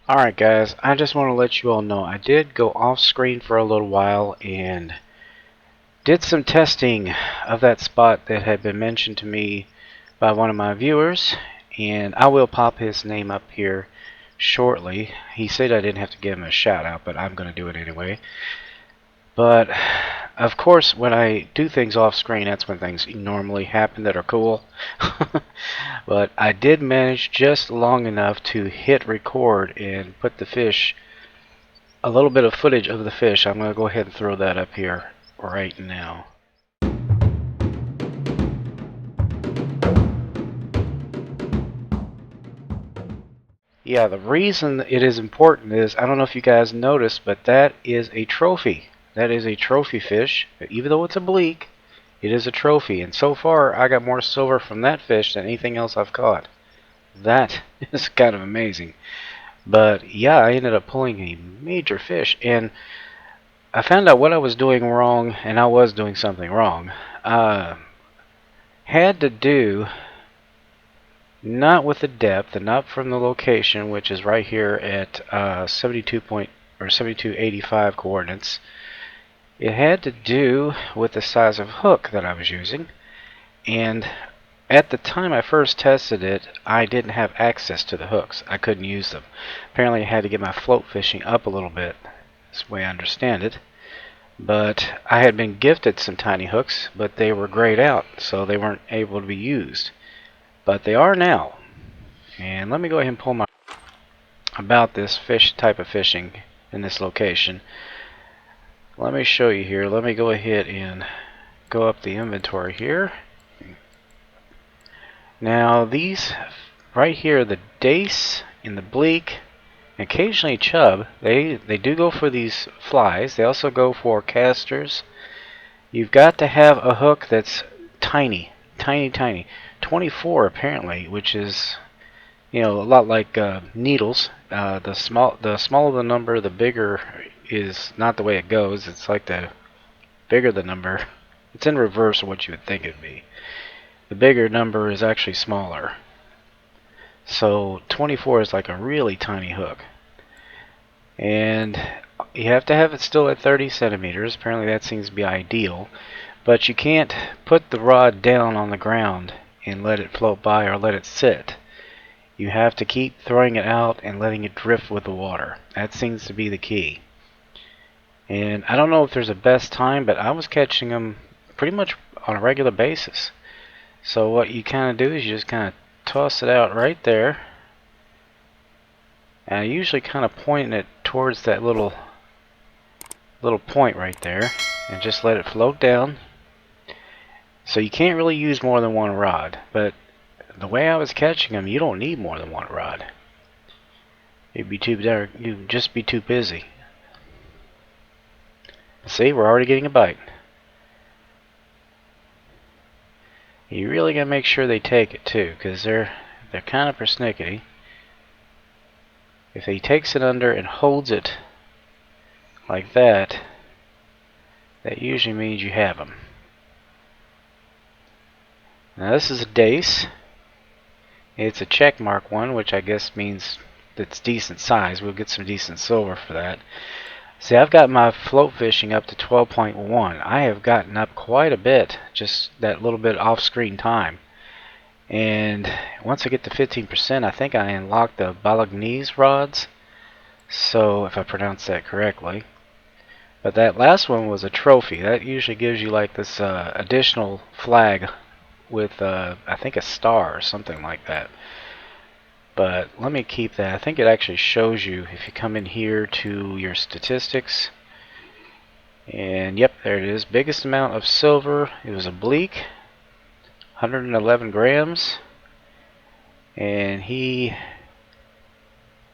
Alright guys, I just want to let you all know I did go off screen for a little while and did some testing of that spot that had been mentioned to me by one of my viewers, and I will pop his name up here shortly. He said I didn't have to give him a shout out, but I'm going to do it anyway. But of course when I do things off screen, that's when things normally happen that are cool. But I did manage just long enough to hit record and put the fish, a little bit of footage of the fish. I'm going to go ahead and throw that up here right now. Yeah, the reason it is important is, I don't know if you guys noticed, but that is a trophy. That is a trophy fish. Even though it's a bleak, it is a trophy. And so far, I got more silver from that fish than anything else I've caught. That is kind of amazing. But yeah, I ended up pulling a major fish. And I found out what I was doing wrong, and I was doing something wrong. Had to do not with the depth and not from the location, which is right here at 72.85 coordinates. It had to do with the size of hook that I was using, and at the time I first tested it, I didn't have access to the hooks. I couldn't use them. Apparently I had to get my float fishing up a little bit. That's the way I understand it. But I had been gifted some tiny hooks, but they were grayed out, so they weren't able to be used. But they are now. And let me go ahead and pull my about this fish type of fishing in this location. Let me show you here. Let me go ahead and go up the inventory here. Now these right here, the Dace and the Bleak, occasionally chub, they do go for these flies. They also go for casters. You've got to have a hook that's tiny, tiny. 24 apparently, which is, you know, a lot like needles. The smaller the number, the bigger is not the way it goes. It's like the bigger the number, it's in reverse of what you would think it'd be. The bigger number is actually smaller. So 24 is like a really tiny hook. And you have to have it still at 30 centimeters. Apparently that seems to be ideal. But you can't put the rod down on the ground and let it float by or let it sit. You have to keep throwing it out and letting it drift with the water. That seems to be the key. And I don't know if there's a best time, but I was catching them pretty much on a regular basis. So what you kind of do is you just kind of toss it out right there. And I usually kind of point it towards that little point right there, and just let it float down. So you can't really use more than one rod, but the way I was catching them, you don't need more than one rod. You'd just be too busy. See, we're already getting a bite. You really gotta make sure they take it too, because they're kind of persnickety. If he takes it under and holds it like that, that usually means you have them. Now this is a Dace. It's a check mark one, which I guess means it's decent size. We'll get some decent silver for that. See, I've got my float fishing up to 12.1. I have gotten up quite a bit, just that little bit off-screen time. And once I get to 15%, I think I unlock the Bolognese rods. So, if I pronounce that correctly. But that last one was a trophy. That usually gives you like this additional flag with, I think, a star or something like that. But let me keep that. I think it actually shows you if you come in here to your statistics. And yep, there it is. Biggest amount of silver. It was a Bleak. 111 grams. And he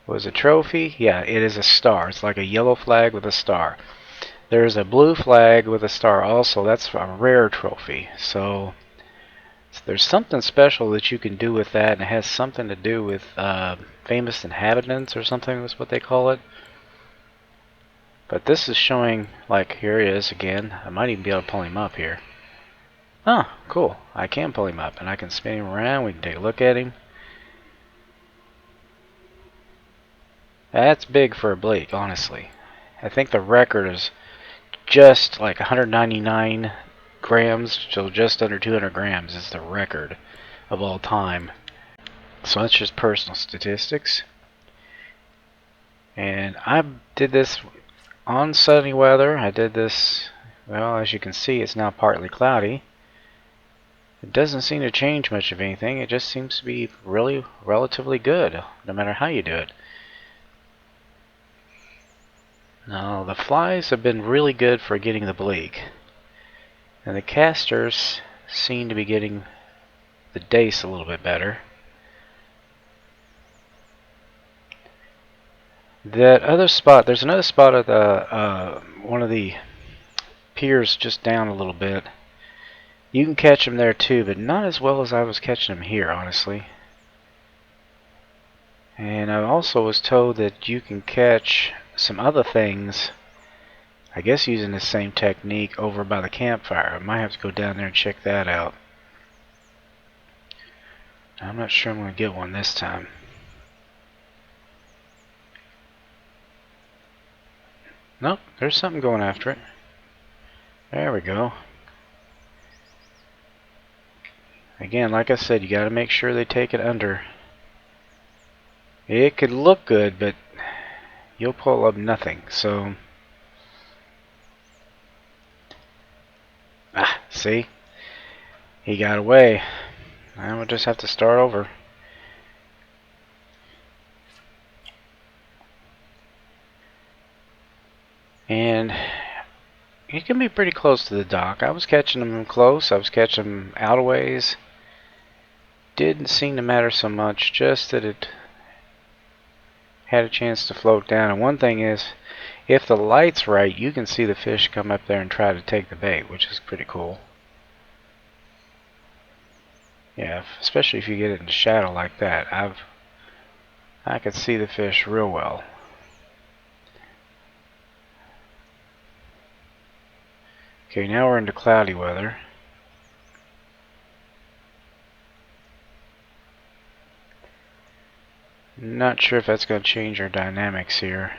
was a trophy. Yeah, it is a star. It's like a yellow flag with a star. There's a blue flag with a star also. That's a rare trophy. So there's something special that you can do with that, and it has something to do with famous inhabitants or something. That's what they call it. But this is showing, like, here he is again. I might even be able to pull him up here. Oh, cool. I can pull him up, and I can spin him around. We can take a look at him. That's big for a Bleak, honestly. I think the record is just like 199 grams, so just under 200 grams is the record of all time. So that's just personal statistics. And I did this on sunny weather. I did this, well, as you can see, it's now partly cloudy. It doesn't seem to change much of anything. It just seems to be really relatively good, no matter how you do it. Now, the flies have been really good for getting the Bleak. And the casters seem to be getting the Dace a little bit better. That other spot, there's another spot at the one of the piers just down a little bit. You can catch them there too, but not as well as I was catching them here, honestly. And I also was told that you can catch some other things, I guess using the same technique, over by the campfire. I might have to go down there and check that out. I'm not sure I'm going to get one this time. Nope, there's something going after it. There we go. Again, like I said, you got to make sure they take it under. It could look good, but you'll pull up nothing. So, see? He got away. Now we'll just have to start over. And he can be pretty close to the dock. I was catching them close. I was catching them out of ways. Didn't seem to matter so much, just that it had a chance to float down. And one thing is, if the light's right, you can see the fish come up there and try to take the bait, which is pretty cool. Yeah, especially if you get it in shadow like that. I could see the fish real well. Okay, now we're into cloudy weather. Not sure if that's going to change our dynamics here.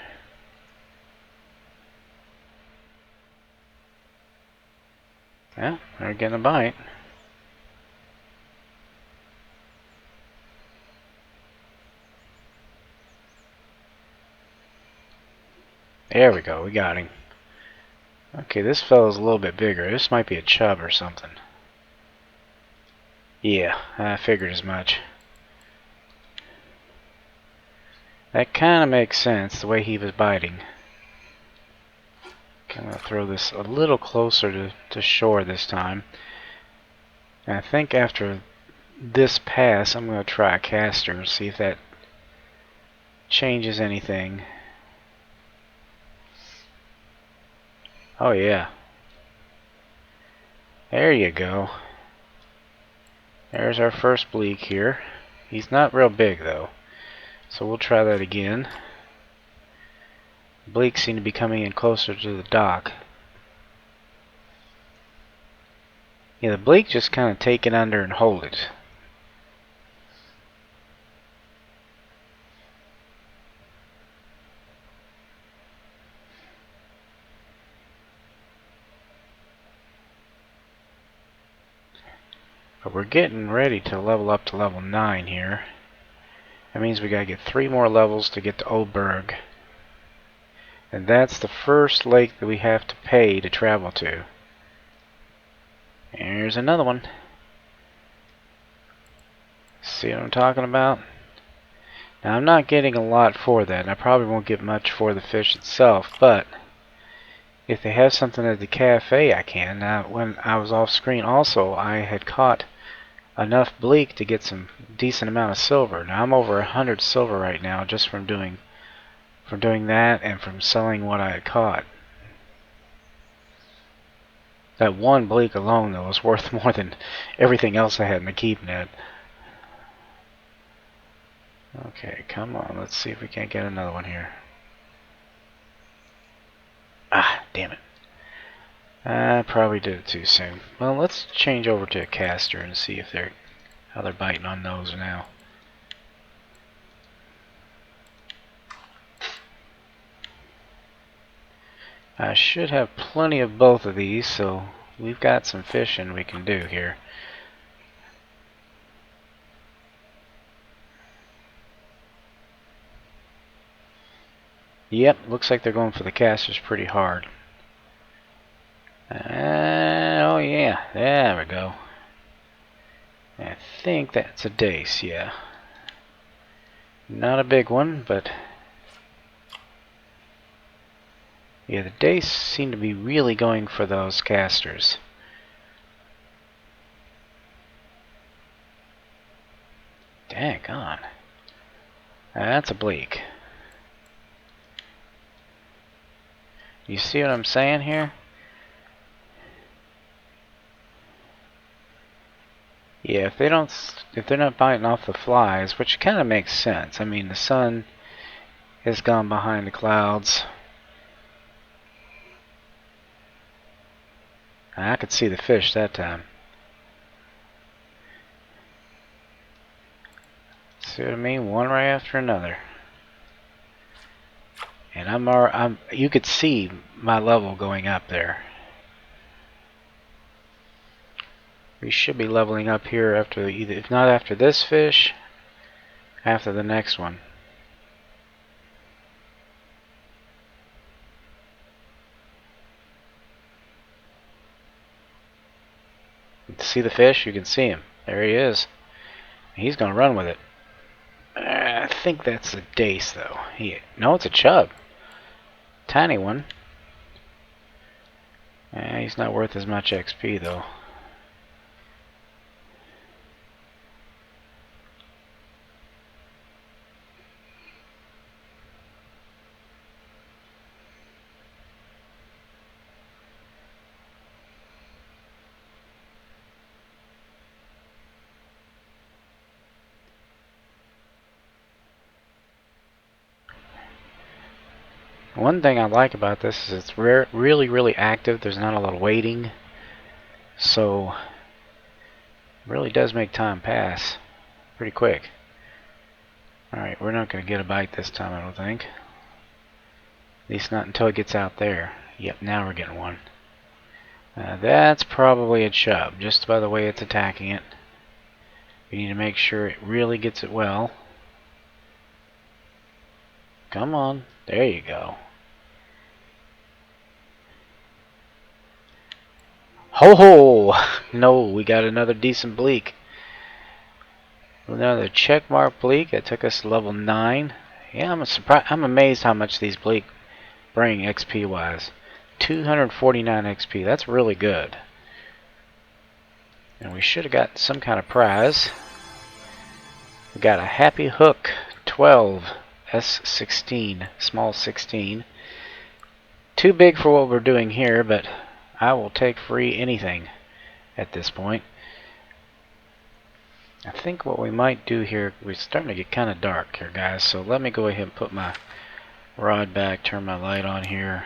Yeah, they're getting a bite. There we go, we got him. Okay, this fellow's a little bit bigger. This might be a chub or something. Yeah, I figured as much. That kind of makes sense, the way he was biting. I'm going to throw this a little closer to shore this time. And I think after this pass, I'm going to try a caster and see if that changes anything. Oh yeah. There you go. There's our first Bleak here. He's not real big though. So we'll try that again. Bleak seem to be coming in closer to the dock. Yeah, the Bleak just kind of take it under and hold it. But we're getting ready to level up to level 9 here. That means we gotta get 3 more levels to get to Oberg. And that's the first lake that we have to pay to travel to. Here's another one. See what I'm talking about? Now I'm not getting a lot for that, and I probably won't get much for the fish itself, but if they have something at the cafe I can. Now when I was off screen also, I had caught enough bleak to get some decent amount of silver. Now I'm over 100 silver right now just from doing that and from selling what I had caught. That one bleak alone though was worth more than everything else I had in the keep net. Okay, come on, let's see if we can't get another one here. Ah, damn it. I probably did it too soon. Well, let's change over to a caster and see if how they're biting on those now. I should have plenty of both of these, so we've got some fishing we can do here. Yep, looks like they're going for the casters pretty hard. Oh yeah, there we go. I think that's a Dace, yeah. Not a big one, but yeah, the Dace seem to be really going for those casters. Dang on. That's a Bleak. You see what I'm saying here? Yeah, if they're not biting off the flies, which kind of makes sense. I mean, the sun has gone behind the clouds. I could see the fish that time. See what I mean? One right after another. And you could see my level going up there. We should be leveling up here after if not after this fish, after the next one. See the fish? You can see him. There he is. He's gonna run with it. I think that's a Dace though. No, it's a chub. Tiny one. He's not worth as much XP though. One thing I like about this is it's really active. There's not a lot of waiting, so it really does make time pass pretty quick. Alright, we're not going to get a bite this time, I don't think. At least not until it gets out there. Yep, now we're getting one. That's probably a chub, just by the way it's attacking it. We need to make sure it really gets it well. Come on, there you go. Ho ho! No, we got another decent Bleak. Another checkmark Bleak. That took us to level 9. Yeah, I'm amazed how much these Bleak bring XP wise. 249 XP. That's really good. And we should have got some kind of prize. We got a Happy Hook 12 S16, small 16. Too big for what we're doing here, but I will take free anything at this point. I think what we might do here, we're starting to get kind of dark here, guys, so let me go ahead and put my rod back, turn my light on here.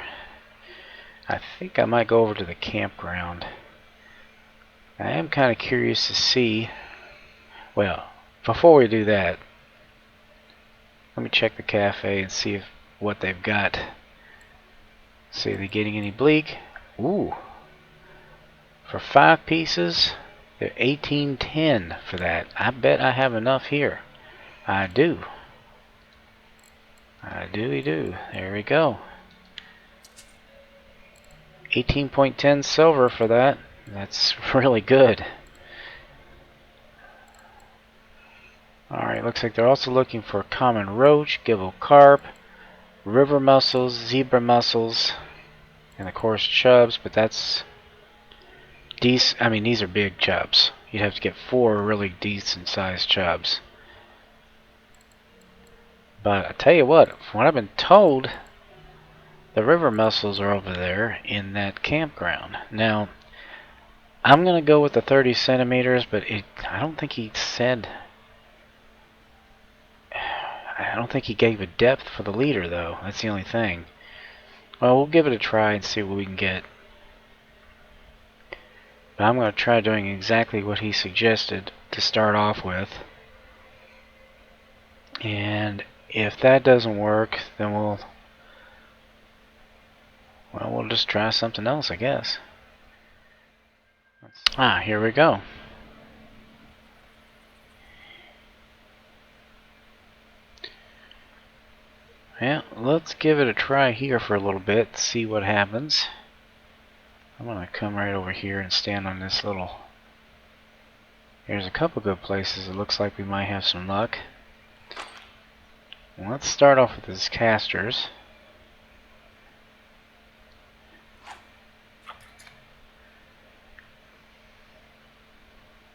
I think I might go over to the campground. I am kind of curious to see, well, before we do that, let me check the cafe and see what they've got. See, are they getting any Bleak? Ooh. For 5 pieces, they're 18.10 for that. I bet I have enough here. I do. I do. There we go. 18.10 silver for that. That's really good. Alright, looks like they're also looking for common roach, gibble carp, river mussels, zebra mussels, and of course chubs, but that's these are big chubs. you'd have to get 4 really decent sized chubs. But I tell you what, from what I've been told, the river mussels are over there in that campground. Now, I'm gonna go with the 30 centimeters, but I don't think he said. I don't think he gave a depth for the leader, though. That's the only thing. Well, we'll give it a try and see what we can get. But I'm going to try doing exactly what he suggested to start off with. And if that doesn't work, then we'll just try something else, I guess. Here we go. Yeah, let's give it a try here for a little bit, see what happens. I'm going to come right over here and stand on this little... There's a couple good places. It looks like we might have some luck. And let's start off with these casters.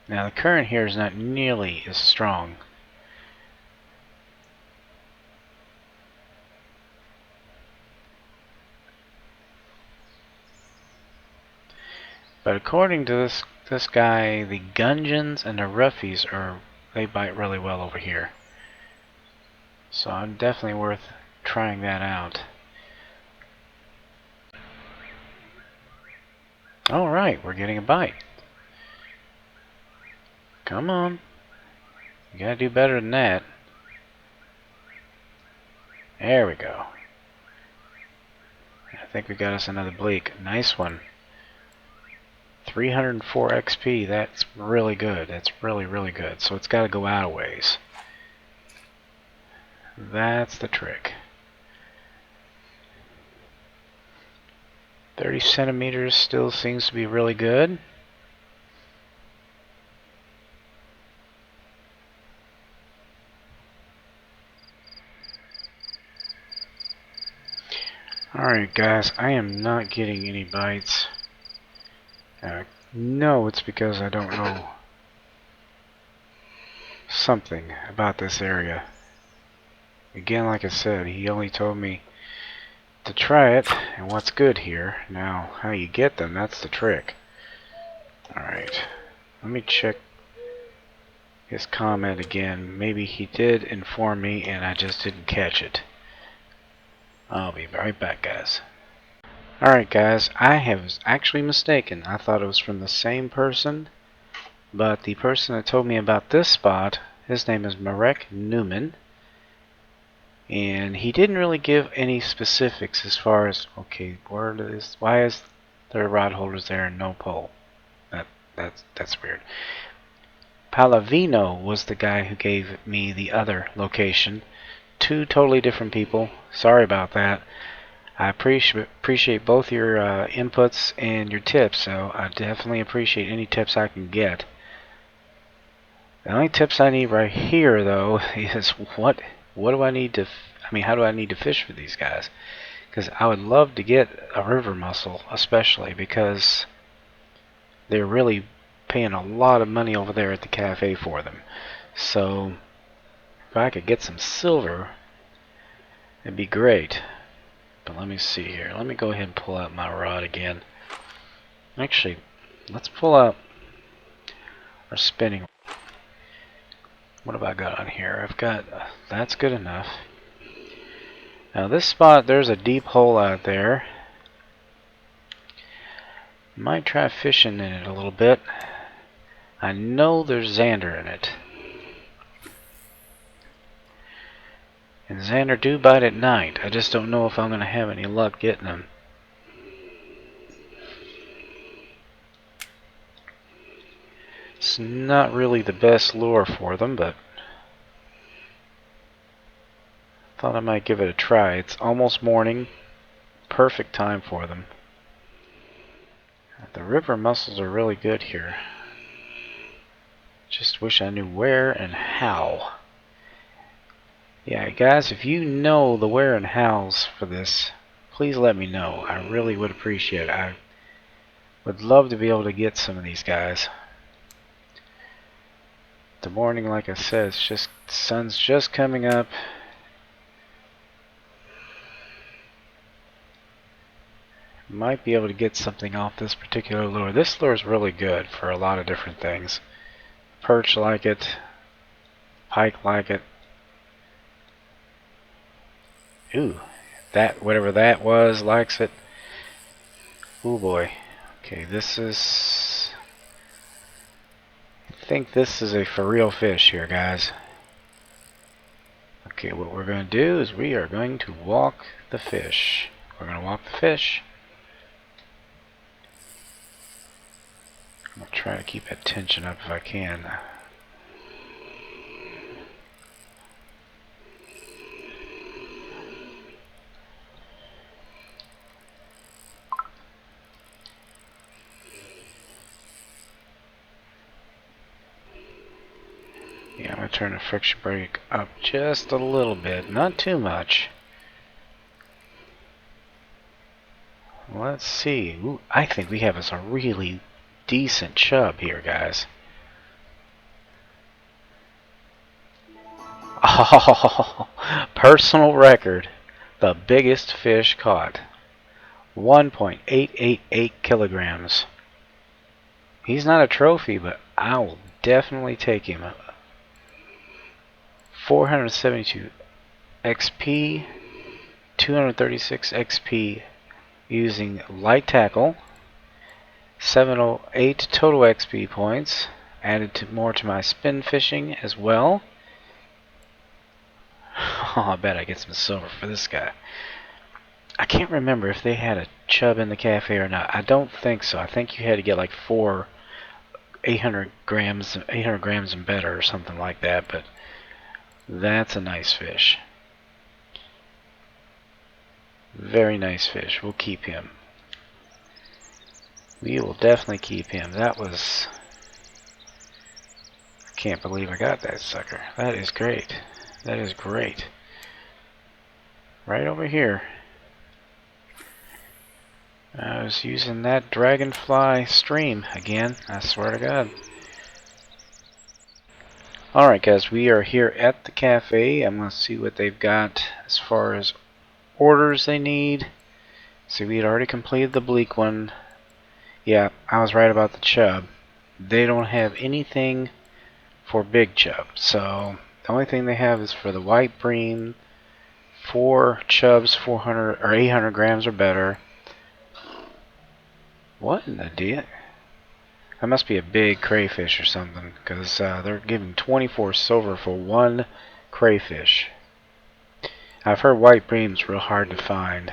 Now the current here is not nearly as strong. But according to this guy, the Gungeons and the Ruffies they bite really well over here. So I'm definitely worth trying that out. Alright, we're getting a bite. Come on. You gotta do better than that. There we go. I think we got us another Bleak. Nice one. 304 XP, that's really good. That's really, really good. So it's got to go out a ways. That's the trick. 30 centimeters still seems to be really good. Alright guys, I am not getting any bites. No, it's because I don't know something about this area. Again, like I said, he only told me to try it and what's good here. Now, how you get them, that's the trick. Alright, let me check his comment again. Maybe he did inform me and I just didn't catch it. I'll be right back, guys. Alright guys, I was actually mistaken. I thought it was from the same person, but the person that told me about this spot, his name is Marek Newman, and he didn't really give any specifics as far as, okay, why is there rod holders there and no pole? That's weird. Palavino was the guy who gave me the other location. 2 totally different people. Sorry about that. I appreciate both your inputs and your tips, so I definitely appreciate any tips I can get. The only tips I need right here, though, is how do I need to fish for these guys? Because I would love to get a river mussel, especially because they're really paying a lot of money over there at the cafe for them. So if I could get some silver, it'd be great. But let me see here. Let me go ahead and pull out my rod again. Actually, let's pull out our spinning. What have I got on here? I've got, that's good enough. Now this spot, there's a deep hole out there. Might try fishing in it a little bit. I know there's Xander in it. And Xander do bite at night. I just don't know if I'm going to have any luck getting them. It's not really the best lure for them, but thought I might give it a try. It's almost morning. Perfect time for them. The river mussels are really good here. Just wish I knew where and how. Yeah, guys, if you know the where and hows for this, please let me know. I really would appreciate it. I would love to be able to get some of these guys. The morning, like I said, it's just the sun's just coming up. Might be able to get something off this particular lure. This lure is really good for a lot of different things. Perch like it, pike like it. Ooh, that whatever that was likes it. Ooh boy. Okay, this is. I think this is a for real fish here, guys. Okay, what we're going to do is we are going to walk the fish. We're going to walk the fish. I'm going to try to keep that tension up if I can. Yeah, I'm going to turn the friction brake up just a little bit, not too much. Let's see. Ooh, I think we have us a really decent chub here, guys. Oh, personal record. The biggest fish caught. 1.888 kilograms. He's not a trophy, but I will definitely take him. 472 XP, 236 XP using light tackle, 708 total XP points, added more to my spin fishing as well. Oh, I bet I get some silver for this guy. I can't remember if they had a chub in the cafe or not. I don't think so. I think you had to get like 800 grams and better or something like that, but that's a nice fish. Very nice fish. We'll keep him. We will definitely keep him. That was... I can't believe I got that sucker. That is great. That is great. Right over here. I was using that dragonfly stream again. I swear to God. Alright guys, we are here at the cafe. I'm going to see what they've got as far as orders they need. See, we had already completed the Bleak one. Yeah, I was right about the chub. They don't have anything for big chub. So the only thing they have is for the white bream. 4 chubs, 400 or 800 grams or better. What in the deal? That must be a big crayfish or something, because they're giving 24 silver for 1 crayfish. I've heard white bream's real hard to find.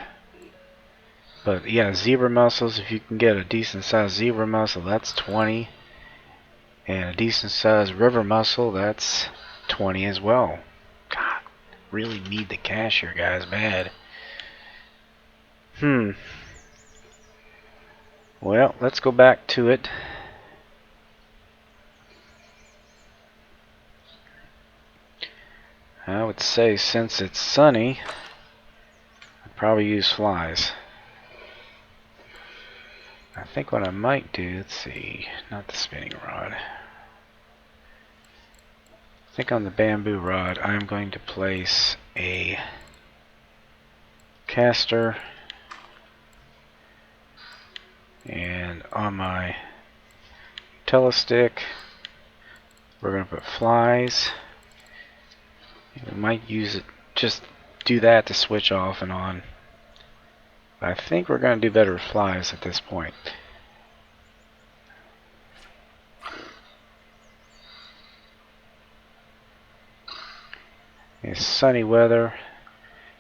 But yeah, zebra mussels, if you can get a decent sized zebra mussel, that's 20. And a decent sized river mussel, that's 20 as well. God, really need the cash here, guys, bad. Well, let's go back to it. I would say since it's sunny, I'd probably use flies. I think what I might do, let's see, not the spinning rod. I think on the bamboo rod I'm going to place a caster, and on my telestick we're going to put flies. We might use it, just do that to switch off and on. But I think we're going to do better with flies at this point. It's sunny weather.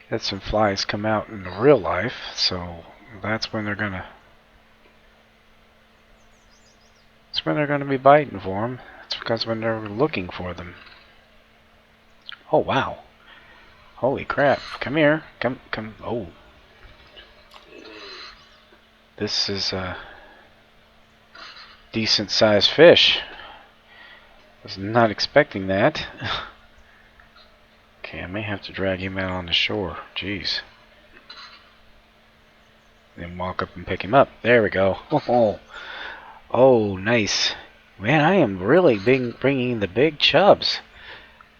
Had some flies come out in real life, so that's when they're gonna. That's when they're gonna be biting for them. That's because when they're looking for them. Oh wow! Holy crap! Come here! Come! Oh! This is a decent sized fish. Was not expecting that. Okay, I may have to drag him out on the shore. Jeez. Then walk up and pick him up. There we go. Oh, nice. Man, I am really bringing the big chubs.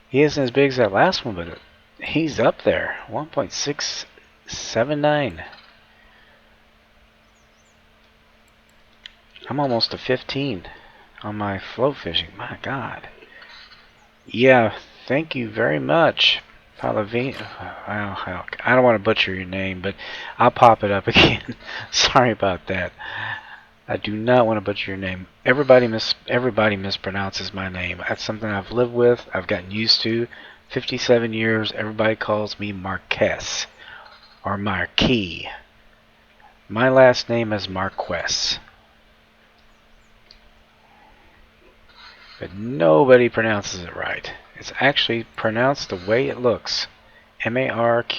He isn't as big as that last one, but he's up there. 1.679. I'm almost to 15 on my float fishing. My God. Yeah, thank you very much, Palavino. I don't want to butcher your name, but I'll pop it up again. Sorry about that. I do not want to butcher your name. Everybody mispronounces my name. That's something I've lived with. I've gotten used to. 57 years. Everybody calls me Marquez or Marquis. My last name is Marquez. But nobody pronounces it right. It's actually pronounced the way it looks. Marquess.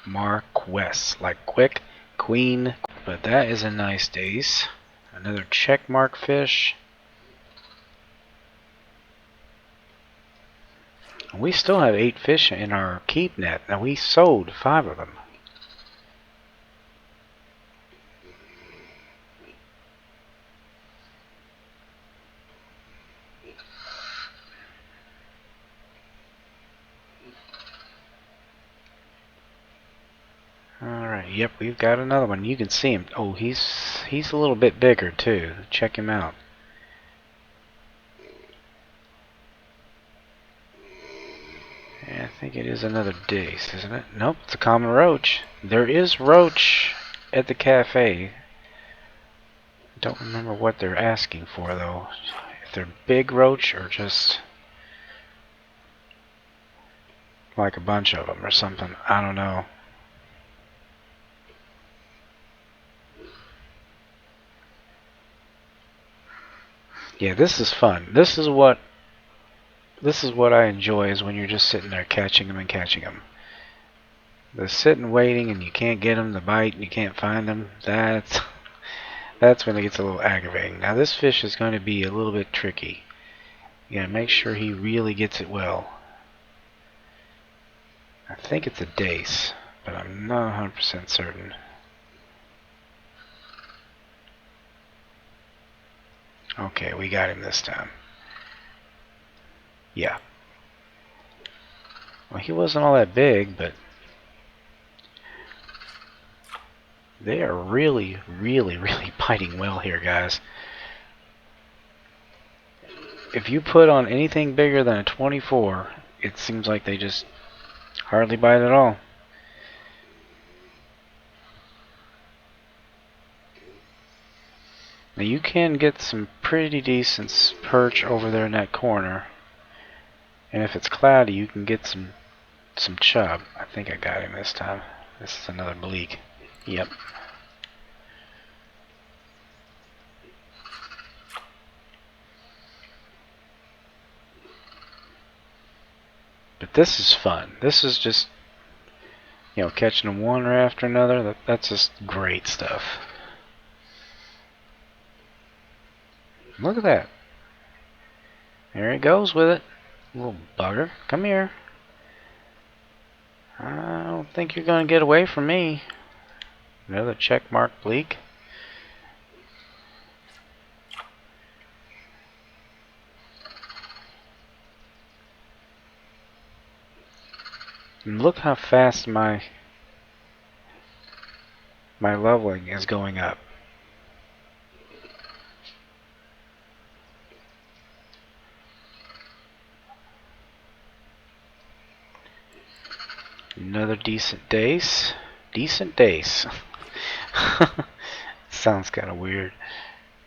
Marquess. Like quick, queen. But that is a nice Dace. Another check mark fish. We still have 8 fish in our keep net. Now we sold 5 of them. Alright, yep, we've got another one. You can see him. Oh, he's a little bit bigger too. Check him out. Yeah, I think it is another Dace, isn't it? Nope, it's a common roach. There is roach at the cafe. Don't remember what they're asking for though. If they're big roach or just like a bunch of them or something. I don't know. Yeah, this is fun. This is what I enjoy, is when you're just sitting there catching them and catching them. The sitting waiting and you can't get them to bite and you can't find them. That's when it gets a little aggravating. Now this fish is going to be a little bit tricky. You gotta make sure he really gets it well. I think it's a Dace, but I'm not 100% certain. Okay, we got him this time. Yeah. Well, he wasn't all that big, but they are really biting well here, guys. If you put on anything bigger than a 24, it seems like they just hardly bite at all. Now you can get some pretty decent perch over there in that corner. And if it's cloudy, you can get some chub. I think I got him this time. This is another Bleak. Yep. But this is fun. This is just, you know, catching them one right after another. That's just great stuff. Look at that. There he goes with it. Little bugger. Come here. I don't think you're going to get away from me. Another check mark Bleak. And look how fast my leveling is going up. Another decent Dace. Decent Dace. Sounds kind of weird.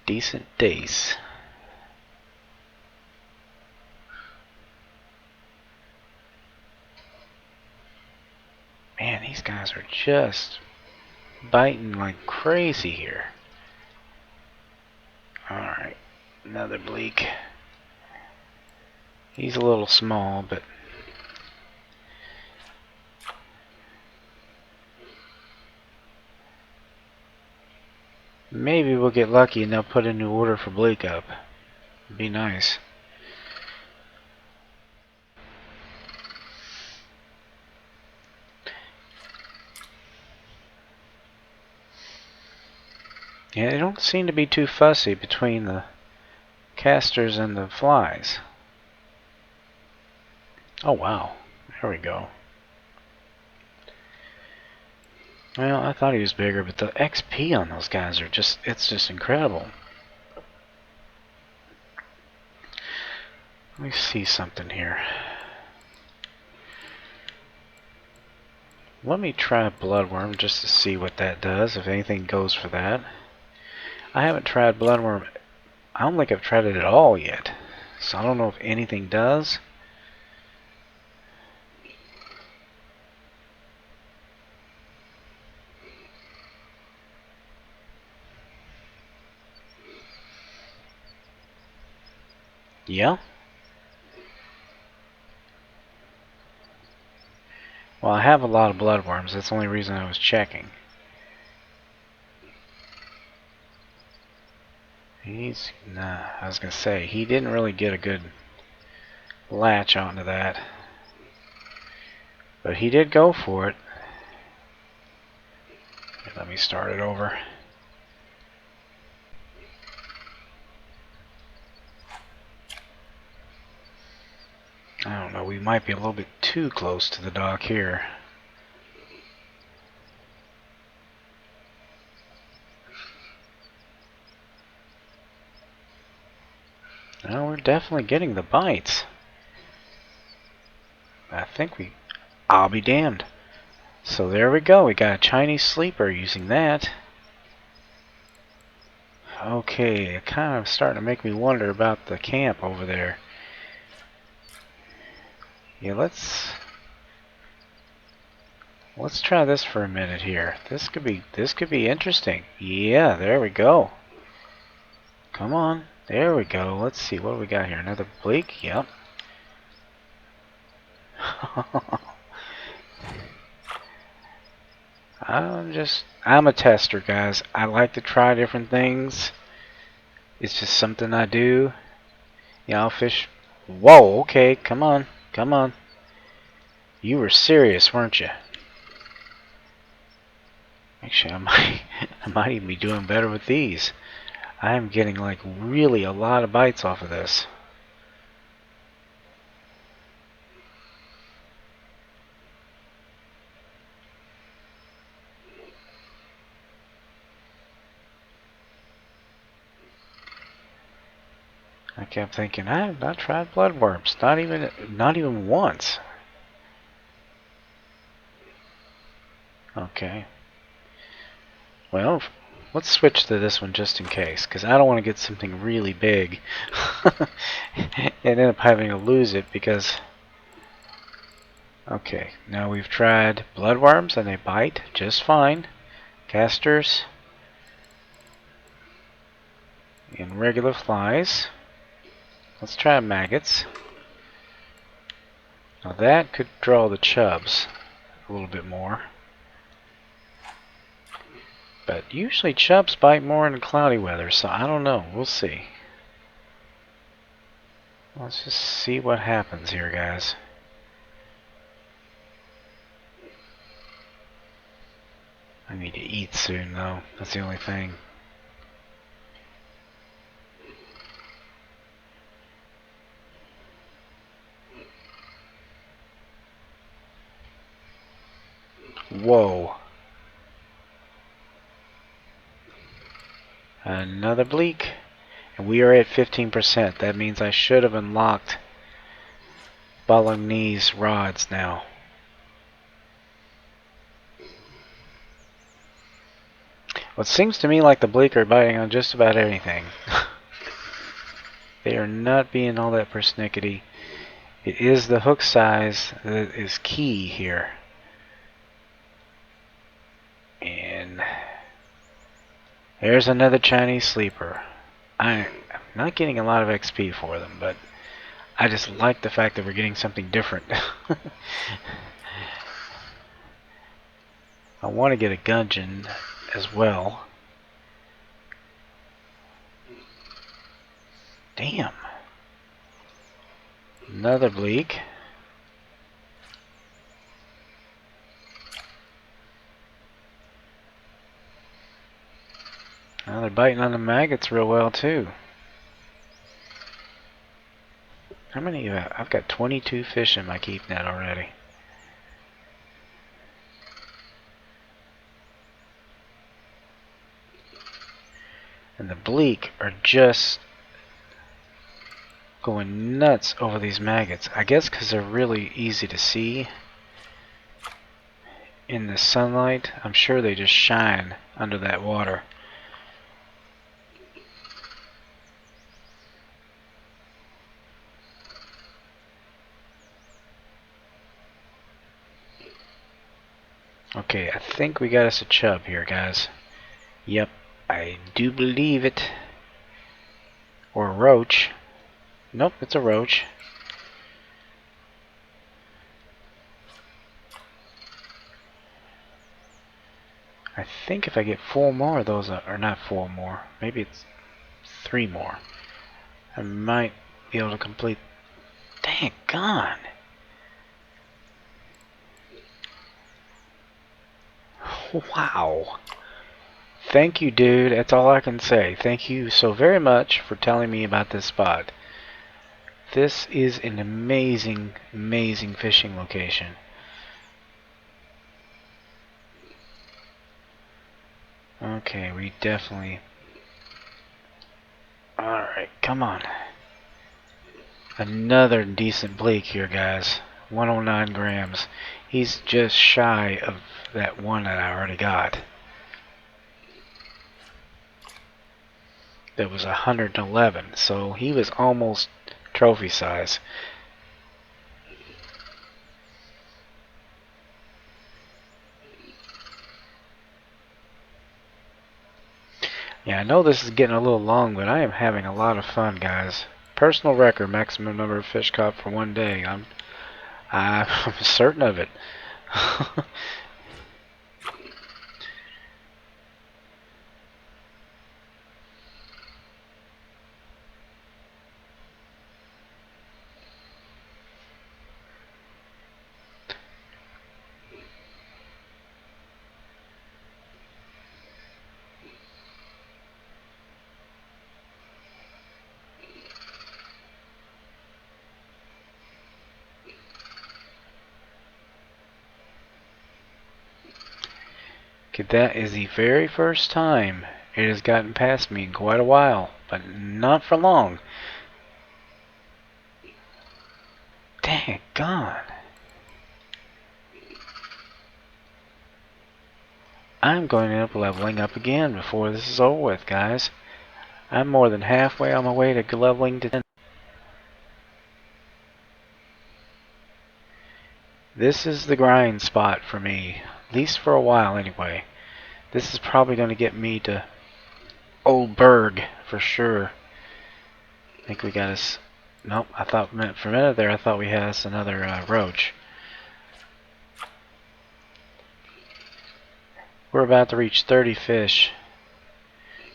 Decent Dace. Man, these guys are just biting like crazy here. Alright, another Bleak. He's a little small, but maybe we'll get lucky and they'll put a new order for Bleak up. It'd be nice. Yeah, they don't seem to be too fussy between the casters and the flies. Oh wow, there we go. Well, I thought he was bigger, but the XP on those guys are just, it's just incredible. Let me see something here. Let me try Bloodworm just to see what that does, if anything goes for that. I haven't tried Bloodworm. I don't think I've tried it at all yet, so I don't know if anything does. Yeah? Well, I have a lot of bloodworms. That's the only reason I was checking. Nah, I was going to say, he didn't really get a good latch onto that. But he did go for it. Let me start it over. I don't know, we might be a little bit too close to the dock here. No, we're definitely getting the bites. I think I'll be damned. So there we go, we got a Chinese sleeper using that. Okay, it kind of starting to make me wonder about the camp over there. Yeah, let's try this for a minute here. This could be interesting. Yeah, there we go. Come on, there we go. Let's see what do we got here. Another Bleak. Yep. I'm a tester, guys. I like to try different things. It's just something I do. Yeah, I'll fish. Whoa, okay, come on, come on. You were serious, weren't you? Actually, I might even be doing better with these. I am getting like really a lot of bites off of this. I kept thinking, I have not tried bloodworms. Not even once. Okay. Well, let's switch to this one just in case, because I don't want to get something really big and end up having to lose it because... Okay, now we've tried bloodworms and they bite just fine. Casters and regular flies. Let's try maggots. Now that could draw the chubs a little bit more. But usually chubs bite more in cloudy weather, so I don't know. We'll see. Let's just see what happens here, guys. I need to eat soon, though. That's the only thing. Whoa. Another Bleak. And we are at 15%. That means I should have unlocked Bolognese rods now. Well, it seems to me like the Bleak are biting on just about anything. They are not being all that persnickety. It is the hook size that is key here. And there's another Chinese sleeper. I'm not getting a lot of XP for them, but I just like the fact that we're getting something different. I want to get a gudgeon as well. Damn. Another Bleak. Now they're biting on the maggots real well too. How many? I've got 22 fish in my keep net already. And the bleak are just going nuts over these maggots. I guess because they're really easy to see in the sunlight. I'm sure they just shine under that water. Okay, I think we got us a chub here, guys. Yep, I do believe it. Or a roach. Nope, it's a roach. I think if I get 4 more of those, or not 4 more, maybe it's 3 more, I might be able to complete. Dang gone! Wow! Thank you, dude. That's all I can say. Thank you so very much for telling me about this spot. This is an amazing, amazing fishing location. Okay, we definitely... Alright, come on. Another decent bleak here, guys. 109 grams. He's just shy of that one that I already got. That was 111, so he was almost trophy size. Yeah, I know this is getting a little long, but I am having a lot of fun, guys. Personal record, maximum number of fish caught for one day. I'm certain of it. Okay, that is the very first time it has gotten past me in quite a while, but not for long. Dang gone. I'm going to end up leveling up again before this is over with, guys. I'm more than halfway on my way to leveling to 10. This is the grind spot for me, at least for a while anyway. This is probably going to get me to Old Berg for sure. I think we got us. Nope, I thought for a minute there I thought we had us another roach. We're about to reach 30 fish.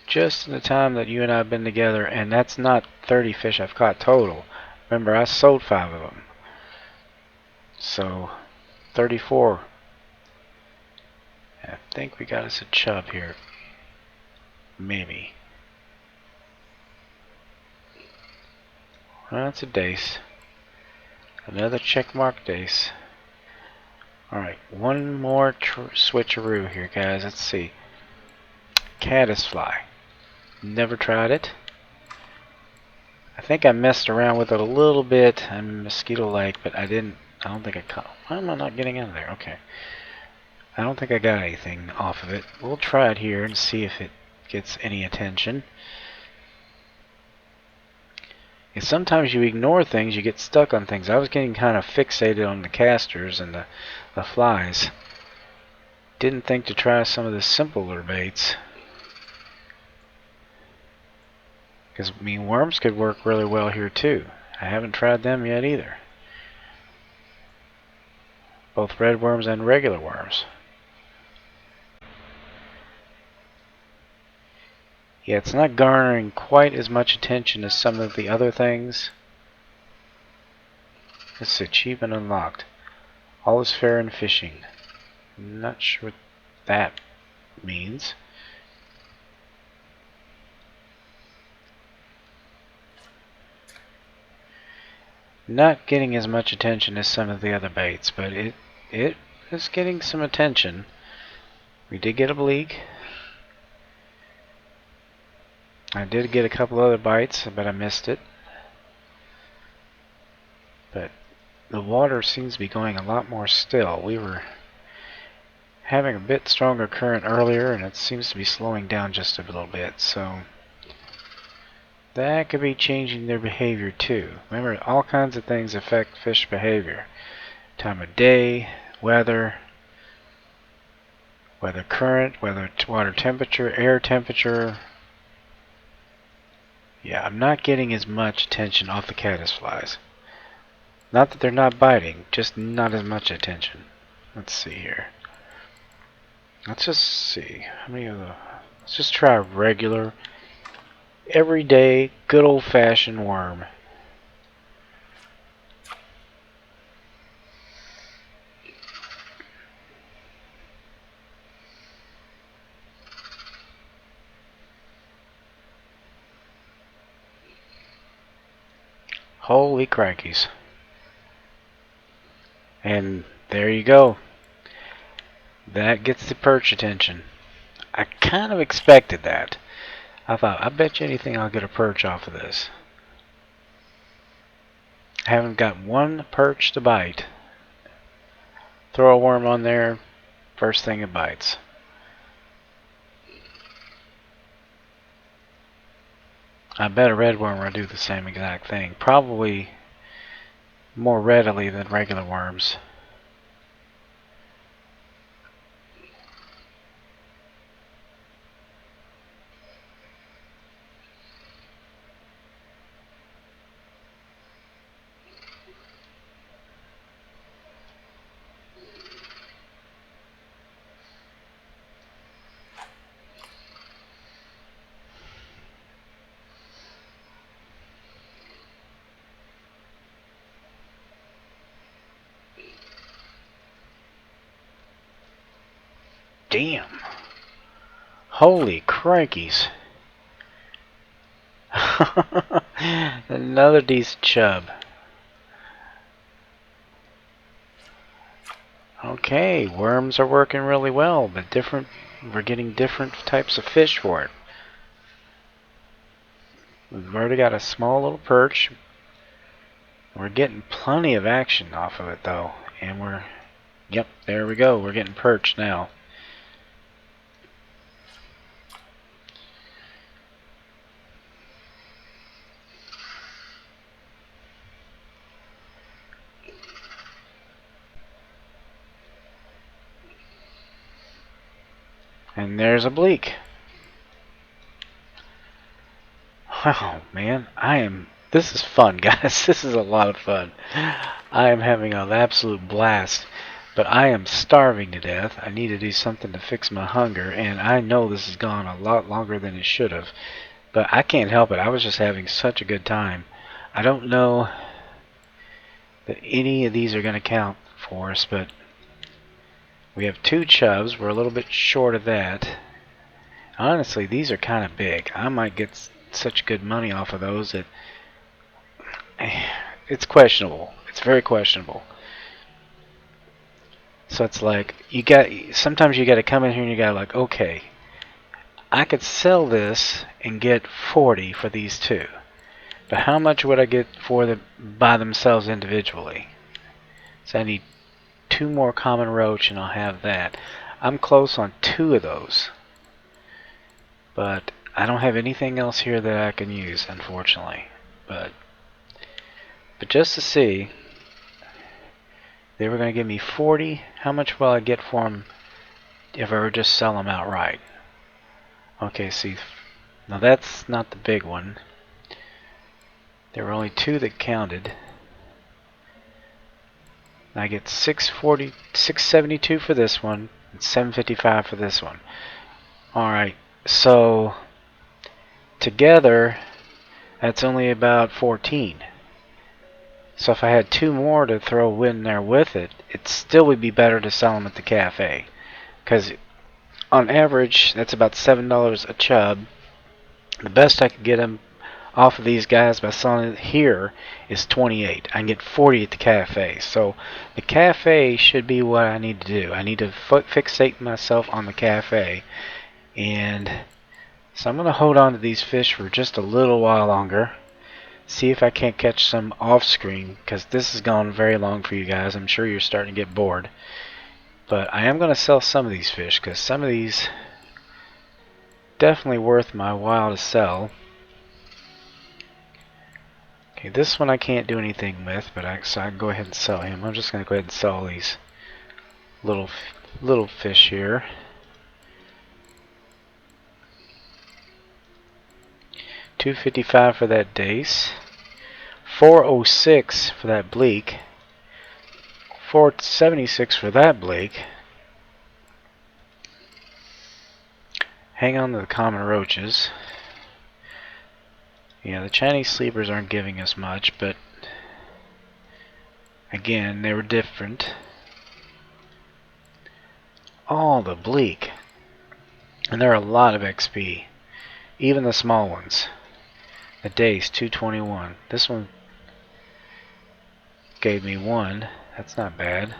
Just in the time that you and I have been together, and that's not 30 fish I've caught total. Remember, I sold 5 of them. So, 34. I think we got us a chub here. Maybe. Well, that's a dace. Another checkmark dace. Alright, one more switcheroo here, guys. Let's see. Caddisfly. Never tried it. I think I messed around with it a little bit in Mosquito Lake, but I don't think I caught. Why am I not getting in there? Okay. I don't think I got anything off of it. We'll try it here and see if it gets any attention. And sometimes you ignore things, you get stuck on things. I was getting kind of fixated on the casters and the flies. Didn't think to try some of the simpler baits. Because, I mean, worms could work really well here too. I haven't tried them yet either. Both red worms and regular worms. Yeah, it's not garnering quite as much attention as some of the other things. This is achievement unlocked. All is fair in fishing. I'm not sure what that means. Not getting as much attention as some of the other baits, but it is getting some attention. We did get a bleak. I did get a couple other bites, but I missed it. But the water seems to be going a lot more still. We were having a bit stronger current earlier, and it seems to be slowing down just a little bit. So that could be changing their behavior too. Remember, all kinds of things affect fish behavior. Time of day, weather current, water temperature, air temperature. Yeah, I'm not getting as much attention off the caddisflies. Not that they're not biting, just not as much attention. Let's see here. Let's just see how many of the. Let's just try a regular, everyday, good old-fashioned worm. Holy crikeys. And there you go. That gets the perch attention. I kind of expected that. I thought, I bet you anything I'll get a perch off of this. I haven't got one perch to bite. Throw a worm on there, first thing it bites. I bet a red worm will do the same exact thing. Probably more readily than regular worms. Damn. Holy crikeys. Another decent chub. Okay, worms are working really well, but we're getting different types of fish for it. We've already got a small little perch. We're getting plenty of action off of it though, and yep, there we go, we're getting perched now. And there's a bleak. Oh man, this is fun, guys. This is a lot of fun. I am having an absolute blast, but I am starving to death. I need to do something to fix my hunger, and I know this has gone a lot longer than it should have, but I can't help it. I was just having such a good time. I don't know that any of these are going to count for us, but we have 2 chubs. We're a little bit short of that. Honestly, these are kind of big. I might get such good money off of those that it's questionable. It's very questionable. So it's like sometimes you got to come in here and you got to like, okay, I could sell this and get 40 for these 2, but how much would I get for them by themselves individually? So I need 2 more common roach and I'll have that. I'm close on 2 of those, but I don't have anything else here that I can use, unfortunately. But just to see, they were going to give me 40. How much will I get for them if I were just sell them outright? Okay, see, now that's not the big one. There were only 2 that counted. I get 672 for this one and 755 for this one. Alright, so together that's only about 14. So if I had 2 more to throw in there with it, it still would be better to sell them at the cafe, because on average that's about $7 a chub. The best I could get them off of these guys by selling it here is 28. I can get 40 at the cafe. So the cafe should be what I need to do. I need to fixate myself on the cafe. And so I'm going to hold on to these fish for just a little while longer. See if I can't catch some off screen, because this has gone very long for you guys. I'm sure you're starting to get bored. But I am going to sell some of these fish, because some of these definitely worth my while to sell. Okay, this one I can't do anything with, but so I can go ahead and sell him. I'm just going to go ahead and sell these little fish here. $255 for that Dace, $406 for that Bleak, $476 for that Bleak. Hang on to the common roaches. Yeah, the Chinese sleepers aren't giving us much, but again, they were different. Oh, the Bleak. And they're a lot of XP. Even the small ones. The Dace, 221. This one gave me 1. That's not bad.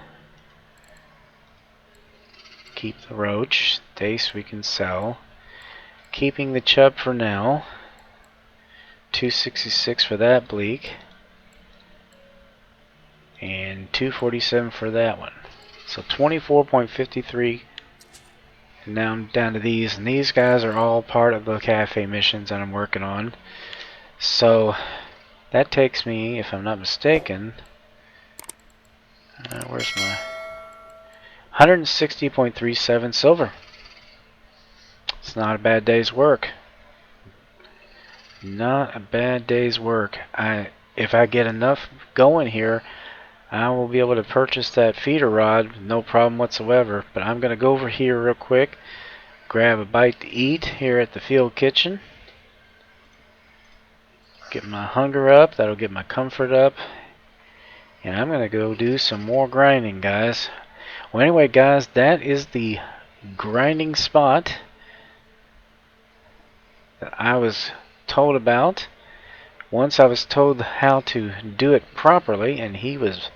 Keep the roach. Dace we can sell. Keeping the chub for now. 266 for that Bleak. And 247 for that one. So 24.53. Now I'm down to these, and these guys are all part of the cafe missions that I'm working on. So that takes me, if I'm not mistaken, where's my 160.37 silver. It's not a bad day's work. Not a bad day's work. If I get enough going here, I will be able to purchase that feeder rod, no problem whatsoever. But I'm going to go over here real quick, grab a bite to eat here at the field kitchen. Get my hunger up, that'll get my comfort up. And I'm going to go do some more grinding, guys. Well, anyway, guys, that is the grinding spot that I was told about. Once I was told how to do it properly, and he was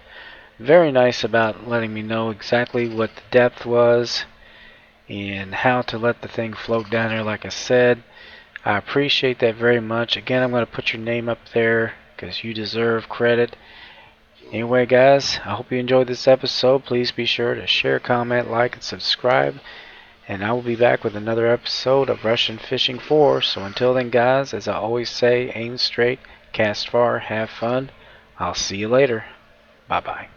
very nice about letting me know exactly what the depth was and how to let the thing float down there like I said. I appreciate that very much. Again, I'm going to put your name up there because you deserve credit. Anyway, guys, I hope you enjoyed this episode. Please be sure to share, comment, like, and subscribe. And I will be back with another episode of Russian Fishing 4. So until then, guys, as I always say, aim straight, cast far, have fun. I'll see you later. Bye-bye.